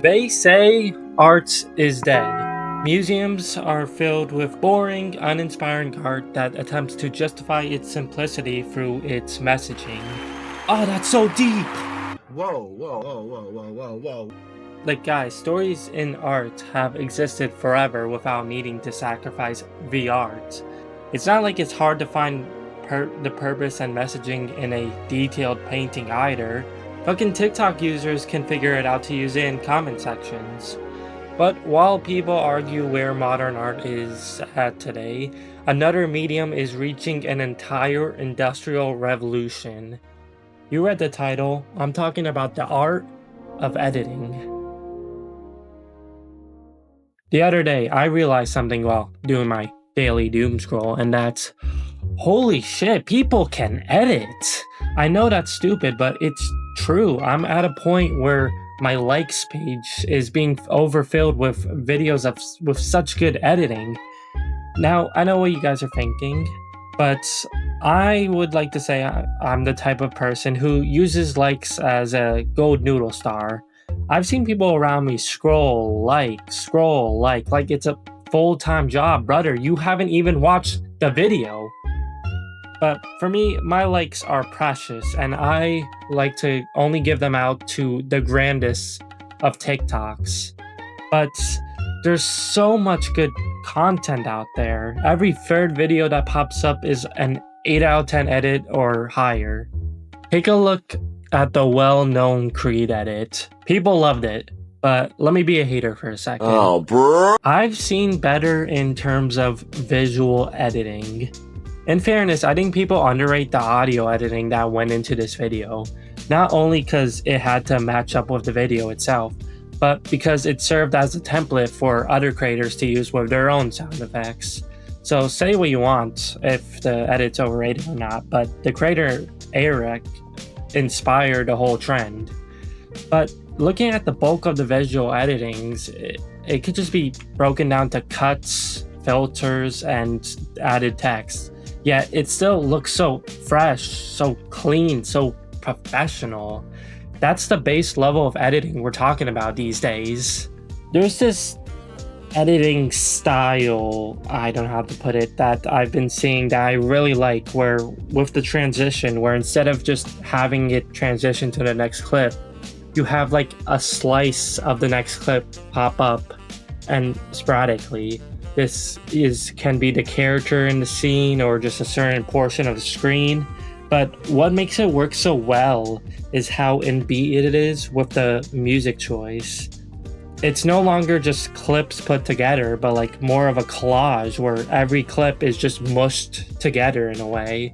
They say art is dead. Museums are filled with boring, uninspiring art that attempts to justify its simplicity through its messaging. Oh, that's so deep! Whoa, whoa, whoa, whoa, whoa, whoa, whoa. Like, guys, stories in art have existed forever without needing to sacrifice the art. It's not like it's hard to find the purpose and messaging in a detailed painting either. Fucking TikTok users can figure it out to use it in comment sections. But while people argue where modern art is at today, another medium is reaching an entire industrial revolution. You read the title. I'm talking about the art of editing. The other day, I realized something while doing my daily doom scroll, and that's holy shit, people can edit. I know that's stupid, but it's true. I'm at a point where my likes page is being overfilled with videos with such good editing. Now, I know what you guys are thinking, but I would like to say I'm the type of person who uses likes as a gold noodle star. I've seen people around me scroll like it's a full-time job. Brother, you haven't even watched the video. But for me, my likes are precious, and I like to only give them out to the grandest of TikToks. But there's so much good content out there. Every third video that pops up is an 8 out of 10 edit or higher. Take a look at the well-known Creed edit. People loved it, but let me be a hater for a second. Oh, bro. I've seen better in terms of visual editing. In fairness, I think people underrate the audio editing that went into this video, not only because it had to match up with the video itself, but because it served as a template for other creators to use with their own sound effects. So say what you want if the edit's overrated or not, but the creator Eric inspired the whole trend. But looking at the bulk of the visual editings, it could just be broken down to cuts, filters, and added text. Yet it still looks so fresh, so clean, so professional. That's the base level of editing we're talking about these days. There's this editing style, I don't know how to put it, that I've been seeing that I really like, where with the transition, where instead of just having it transition to the next clip, you have like a slice of the next clip pop up and sporadically. This can be the character in the scene or just a certain portion of the screen. But what makes it work so well is how in-beat it is with the music choice. It's no longer just clips put together, but like more of a collage where every clip is just mushed together in a way.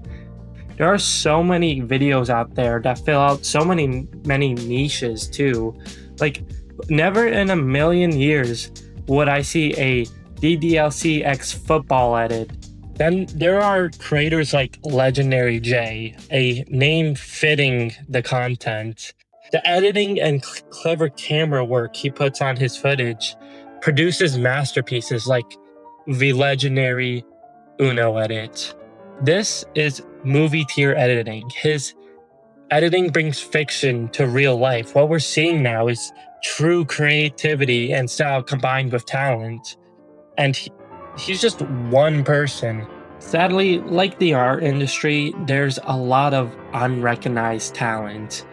There are so many videos out there that fill out so many niches too. Like, never in a million years would I see a DDLC X football edit. Then there are creators like Legendary J, a name fitting the content. The editing and clever camera work he puts on his footage produces masterpieces like the legendary Uno edit. This is movie tier editing. His editing brings fiction to real life. What we're seeing now is true creativity and style combined with talent. And he's just one person. Sadly, like the art industry, there's a lot of unrecognized talent.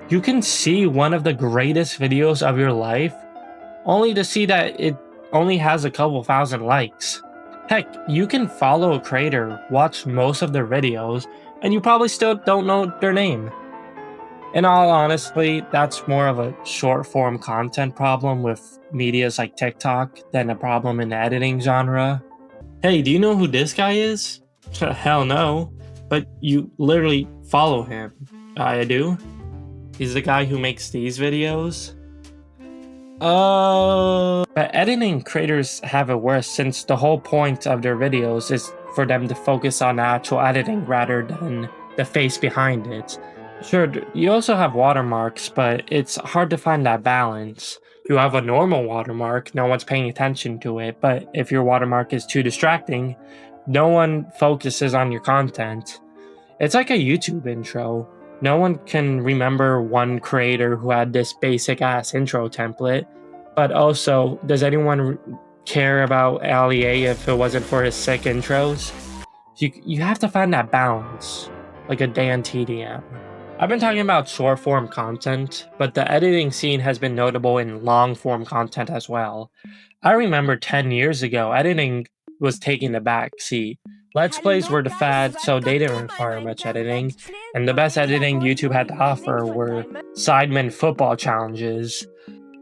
You can see one of the greatest videos of your life, only to see that it only has a couple thousand likes. Heck, you can follow a creator, watch most of their videos, and you probably still don't know their name. In all honesty, that's more of a short form content problem with medias like TikTok than a problem in the editing genre. Hey, do you know who this guy is? Hell no, but you literally follow him. I do. He's the guy who makes these videos. But editing creators have it worse since the whole point of their videos is for them to focus on actual editing rather than the face behind it. Sure, you also have watermarks, but it's hard to find that balance. You have a normal watermark, no one's paying attention to it, but if your watermark is too distracting, no one focuses on your content. It's like a YouTube intro. No one can remember one creator who had this basic ass intro template. But also, does anyone care about Ali A if it wasn't for his sick intros? You have to find that balance, like a Dan TDM. I've been talking about short form content, but the editing scene has been notable in long form content as well. I remember 10 years ago, editing was taking the back seat. Let's Plays were the fad, so they didn't require much editing, and the best editing YouTube had to offer were Sidemen football challenges.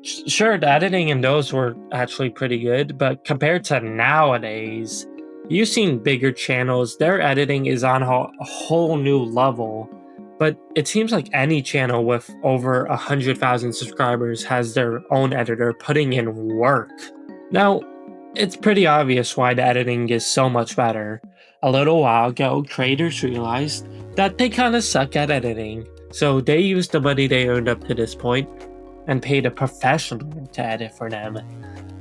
Sure, the editing in those were actually pretty good, but compared to nowadays, you've seen bigger channels, their editing is on a whole new level. But it seems like any channel with over 100,000 subscribers has their own editor putting in work. Now, it's pretty obvious why the editing is so much better. A little while ago, creators realized that they kinda suck at editing, so they used the money they earned up to this point and paid a professional to edit for them.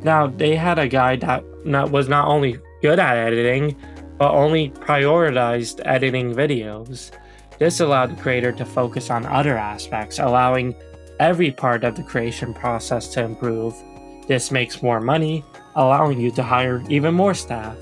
Now, they had a guy that was not only good at editing, but only prioritized editing videos. This allowed the creator to focus on other aspects, allowing every part of the creation process to improve. This makes more money, allowing you to hire even more staff.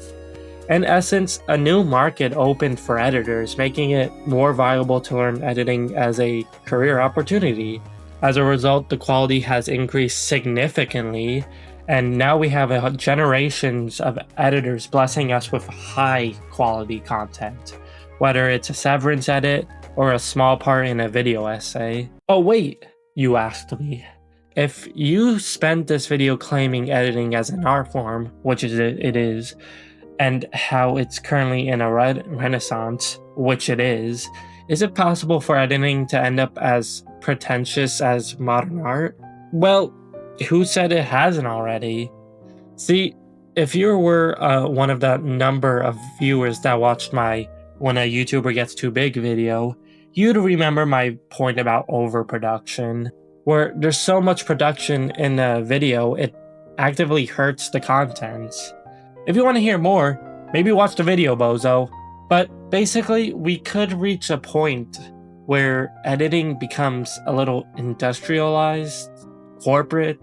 In essence, a new market opened for editors, making it more viable to learn editing as a career opportunity. As a result, the quality has increased significantly, and now we have generations of editors blessing us with high quality content, whether it's a severance edit or a small part in a video essay. Oh wait, you asked me. If you spent this video claiming editing as an art form, which it is, and how it's currently in a renaissance, which it is it possible for editing to end up as pretentious as modern art? Well, who said it hasn't already? See, if you were one of the number of viewers that watched my "when a YouTuber gets too big" video, you'd remember my point about overproduction, where there's so much production in a video it actively hurts the content. If you want to hear more, maybe watch the video, bozo. But basically, we could reach a point where editing becomes a little industrialized, corporate,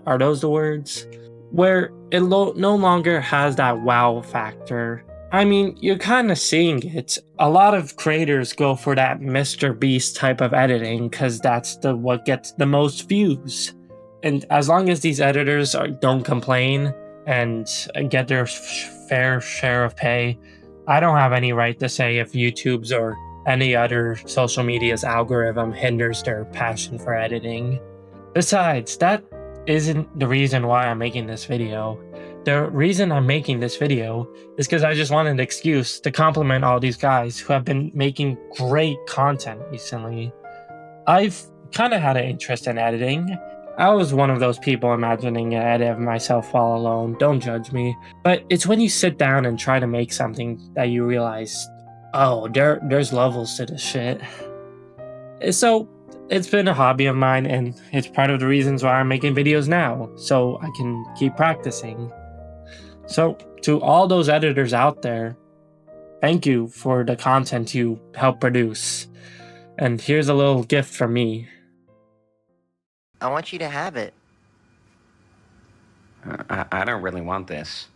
are those the words? Where it no longer has that wow factor. I mean, you're kind of seeing it. A lot of creators go for that Mr. Beast type of editing because that's what gets the most views. And as long as these editors don't complain and get their fair share of pay, I don't have any right to say if YouTube's or any other social media's algorithm hinders their passion for editing. Besides, that isn't the reason why I'm making this video. The reason I'm making this video is because I just wanted an excuse to compliment all these guys who have been making great content recently. I've kind of had an interest in editing. I was one of those people imagining an edit of myself while alone, don't judge me. But it's when you sit down and try to make something that you realize, oh, there's levels to this shit. So it's been a hobby of mine, and it's part of the reasons why I'm making videos now, so I can keep practicing. So to all those editors out there, thank you for the content you help produce. And here's a little gift from me. I want you to have it. I don't really want this.